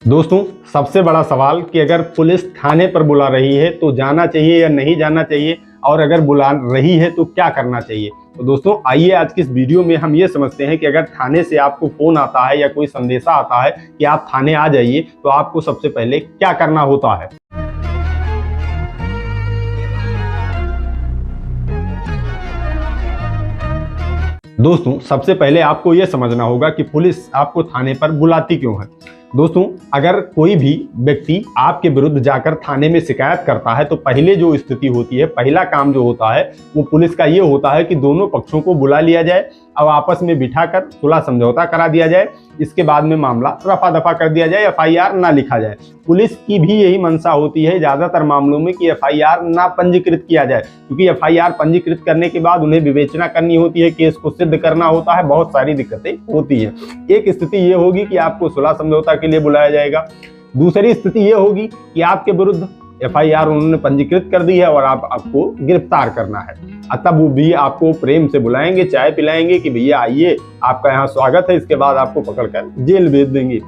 दोस्तों, सबसे बड़ा सवाल कि अगर पुलिस थाने पर बुला रही है तो जाना चाहिए या नहीं जाना चाहिए, और अगर बुला रही है तो क्या करना चाहिए। तो दोस्तों, आइए आज की इस वीडियो में हम ये समझते हैं कि अगर थाने से आपको फोन आता है या कोई संदेशा आता है कि आप थाने आ जाइए, तो आपको सबसे पहले क्या करना होता है। दोस्तों, सबसे पहले आपको यह समझना होगा कि पुलिस आपको थाने पर बुलाती क्यों है। दोस्तों, अगर कोई भी व्यक्ति आपके विरुद्ध जाकर थाने में शिकायत करता है तो पहले जो स्थिति होती है, पहला काम जो होता है वो पुलिस का ये होता है कि दोनों पक्षों को बुला लिया जाए और आपस में बिठाकर सुलह समझौता करा दिया जाए। इसके बाद में मामला रफा दफा कर दिया जाए, एफआईआर ना लिखा जाए। पुलिस की भी यही मंशा होती है ज्यादातर मामलों में कि एफआईआर ना पंजीकृत किया जाए, क्योंकि एफआईआर पंजीकृत करने के बाद उन्हें विवेचना करनी होती है, केस को सिद्ध करना होता है, बहुत सारी दिक्कतें होती है। एक स्थिति ये होगी कि आपको सुलह समझौता के लिए बुलाया जाएगा। दूसरी स्थिति ये होगी कि आपके विरुद्ध एफआईआर उन्होंने पंजीकृत कर दी है और आपको गिरफ्तार करना है। तब वो भी आपको प्रेम से बुलाएंगे, चाय पिलाएंगे कि भैया आइए, आपका यहाँ स्वागत है। इसके बाद आपको पकड़कर जेल भेज देंगे।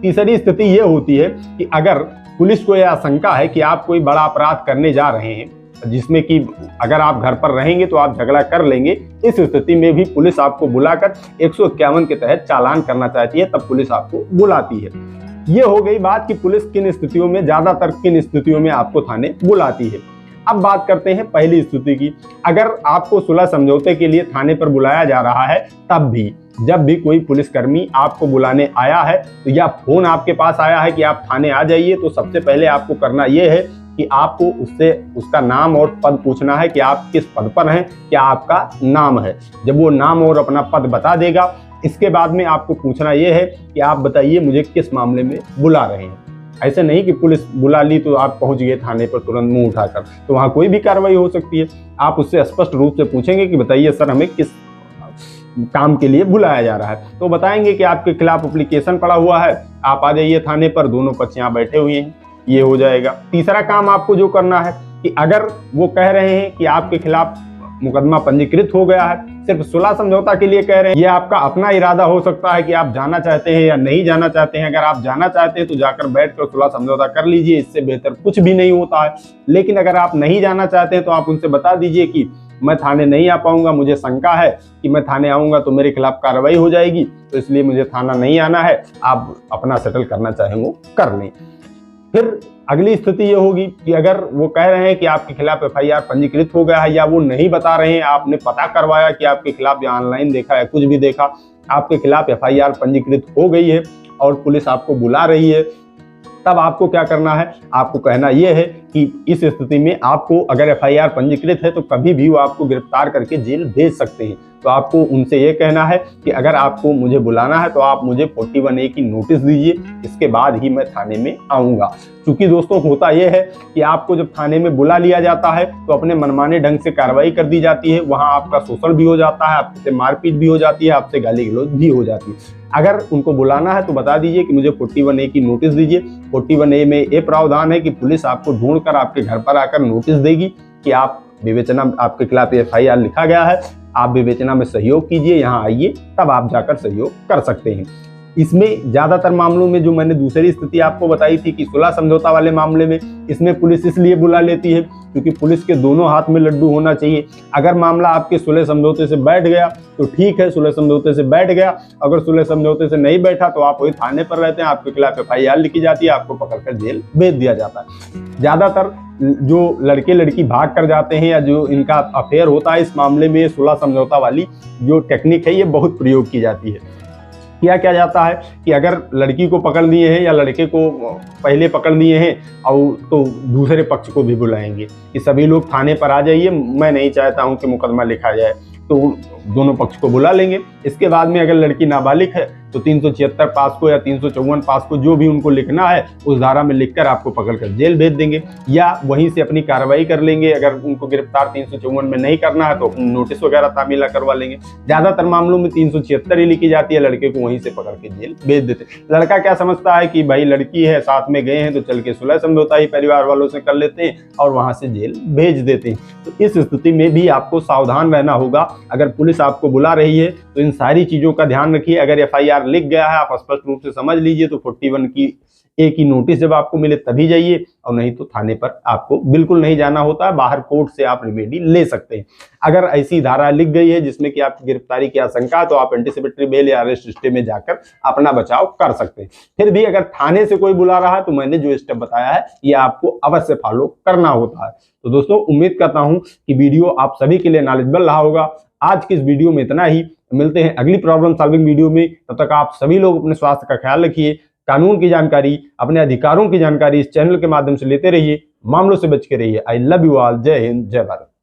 तीसरी स्थिति ये होती है कि अगर पुलिस को यह आशंका है कि आप कोई बड़ा अपराध करने जा रहे हैं, जिसमें कि अगर आप घर पर रहेंगे तो आप झगड़ा कर लेंगे, इस स्थिति में भी पुलिस आपको बुलाकर 151 के तहत चालान करना चाहती है, तब पुलिस आपको बुलाती है। ये हो गई बात कि पुलिस किन स्थितियों में, ज्यादातर किन स्थितियों में आपको थाने बुलाती है। अब बात करते हैं पहली स्थिति की। अगर आपको सुलह समझौते के लिए थाने पर बुलाया जा रहा है, तब भी जब भी कोई पुलिसकर्मी आपको बुलाने आया है तो या फोन आपके पास आया है कि आप थाने आ जाइए, तो सबसे पहले आपको करना यह है कि आपको उससे उसका नाम और पद पूछना है कि आप किस पद पर हैं, क्या आपका नाम है। जब वो नाम और अपना पद बता देगा, इसके बाद में आपको पूछना यह है कि आप बताइए मुझे किस मामले में बुला रहे हैं। ऐसे नहीं कि पुलिस बुला ली तो आप पहुंच गए थाने पर तुरंत मुंह उठाकर, तो वहां कोई भी कार्रवाई हो सकती है। आप उससे स्पष्ट रूप से पूछेंगे कि बताइए सर, हमें किस काम के लिए बुलाया जा रहा है। तो बताएंगे कि आपके खिलाफ एप्लीकेशन पड़ा हुआ है, आप आ जाइए थाने पर, दोनों पक्ष यहाँ बैठे हुए हैं, ये हो जाएगा। तीसरा काम आपको जो करना है कि अगर वो कह रहे हैं कि आपके खिलाफ मुकदमा पंजीकृत हो गया है, सिर्फ सुलह समझौता के लिए कह रहे हैं, ये आपका अपना इरादा हो सकता है कि आप जाना चाहते हैं या नहीं जाना चाहते हैं। अगर आप जाना चाहते हैं तो जाकर बैठकर सुलह समझौता कर लीजिए, इससे बेहतर कुछ भी नहीं होता है। लेकिन अगर आप नहीं जाना चाहते हैं तो आप उनसे बता दीजिए कि मैं थाने नहीं आ पाऊंगा, मुझे शंका है कि मैं थाने आऊंगा तो मेरे खिलाफ कार्रवाई हो जाएगी, तो इसलिए मुझे थाना नहीं आना है। आप अपना सेटल करना चाहें वो कर लें। फिर अगली स्थिति ये होगी कि अगर वो कह रहे हैं कि आपके खिलाफ एफआईआर पंजीकृत हो गया है, या वो नहीं बता रहे हैं, आपने पता करवाया कि आपके खिलाफ या ऑनलाइन देखा या कुछ भी देखा, आपके खिलाफ एफआईआर पंजीकृत हो गई है और पुलिस आपको बुला रही है, तब आपको क्या करना है। आपको कहना यह है कि इस स्थिति में आपको अगर एफआईआर पंजीकृत है तो कभी भी वो आपको गिरफ्तार करके जेल भेज सकते हैं। तो आपको उनसे ये कहना है कि अगर आपको मुझे बुलाना है तो आप मुझे 41A की नोटिस दीजिए, इसके बाद ही मैं थाने में आऊँगा। क्योंकि दोस्तों, होता यह है कि आपको जब थाने में बुला लिया जाता है तो अपने मनमाने ढंग से कार्रवाई कर दी जाती है। वहाँ आपका शोषण भी हो जाता है, आपसे मारपीट भी हो जाती है, आपसे गाली गलौज भी हो जाती है। अगर उनको बुलाना है तो बता दीजिए कि मुझे 41A की नोटिस दीजिए। 41A में ये प्रावधान है कि पुलिस आपको ढूंढकर आपके घर पर आकर नोटिस देगी कि आप विवेचना, आपके खिलाफ एफआईआर लिखा गया है, आप विवेचना में सहयोग कीजिए, यहाँ आइए, तब आप जाकर सहयोग कर सकते हैं। इसमें ज्यादातर मामलों में जो मैंने दूसरी स्थिति आपको बताई थी कि सुलह समझौता वाले मामले में, इसमें पुलिस इसलिए बुला लेती है क्योंकि पुलिस के दोनों हाथ में लड्डू होना चाहिए। अगर मामला आपके सुलह समझौते से बैठ गया तो ठीक है, सुलह समझौते से बैठ गया। अगर सुलह समझौते से नहीं बैठा तो आप वही थाने पर रहते हैं, आपके खिलाफ एफआईआर लिखी जाती है, आपको पकड़कर जेल भेज दिया जाता है। ज्यादातर जो लड़के लड़की भाग कर जाते हैं या जो इनका अफेयर होता है, इस मामले में सुलह समझौता वाली जो टेक्निक है ये बहुत प्रयोग की जाती है। क्या किया जाता है कि अगर लड़की को पकड़ लिए हैं या लड़के को पहले पकड़ लिए हैं और तो दूसरे पक्ष को भी बुलाएंगे कि सभी लोग थाने पर आ जाइए, मैं नहीं चाहता हूं कि मुकदमा लिखा जाए, तो दोनों पक्ष को बुला लेंगे। इसके बाद में अगर लड़की नाबालिग है तो 376 पास को या 354 पास को जो भी उनको लिखना है उस धारा में लिखकर आपको पकड़कर जेल भेज देंगे, या वहीं से अपनी कार्रवाई कर लेंगे। अगर उनको गिरफ्तार 354 में नहीं करना है तो नोटिस वगैरह तामीला करवा लेंगे। ज्यादातर मामलों में 376 ही लिखी जाती है, लड़के को वहीं से पकड़ के जेल भेज देते। लड़का क्या समझता है कि भाई लड़की है, साथ में गए हैं तो चल के सुलह समझौता ही परिवार वालों से कर लेते हैं और वहां से जेल भेज देते हैं। तो इस स्थिति में भी आपको सावधान रहना होगा। अगर पुलिस आपको बुला रही है तो इन सारी चीजों का ध्यान रखिए। अगर एफआईआर FIR लिख गया है, आप स्पष्ट रूप से समझ लीजिए, तो 41 की ए की नोटिस जब आपको मिले तभी जाइए, और नहीं तो थाने पर आपको बिल्कुल नहीं जाना होता है। बाहर कोर्ट से आप रिमेडी ले सकते हैं। अगर ऐसी धारा लिख गई है जिसमें कि आपकी गिरफ्तारी की आशंका है, तो आप एंटीसिपेटरी बेल या अरेस्ट स्टे में जाकर अपना बचाव कर सकते हैं। फिर भी अगर थाने से कोई बुला रहा है तो मैंने जो स्टेप बताया है ये आपको अवश्य फॉलो करना होता है। तो दोस्तों, उम्मीद करता हूं कि वीडियो आप सभी के लिए नॉलेजेबल रहा होगा। आज की इस वीडियो में इतना ही। मिलते हैं अगली प्रॉब्लम सॉल्विंग वीडियो में। तब तक आप सभी लोग अपने स्वास्थ्य का ख्याल रखिए। कानून की जानकारी, अपने अधिकारों की जानकारी इस चैनल के माध्यम से लेते रहिए। मामलों से बच के रहिए। I love you all. जय हिंद, जय भारत।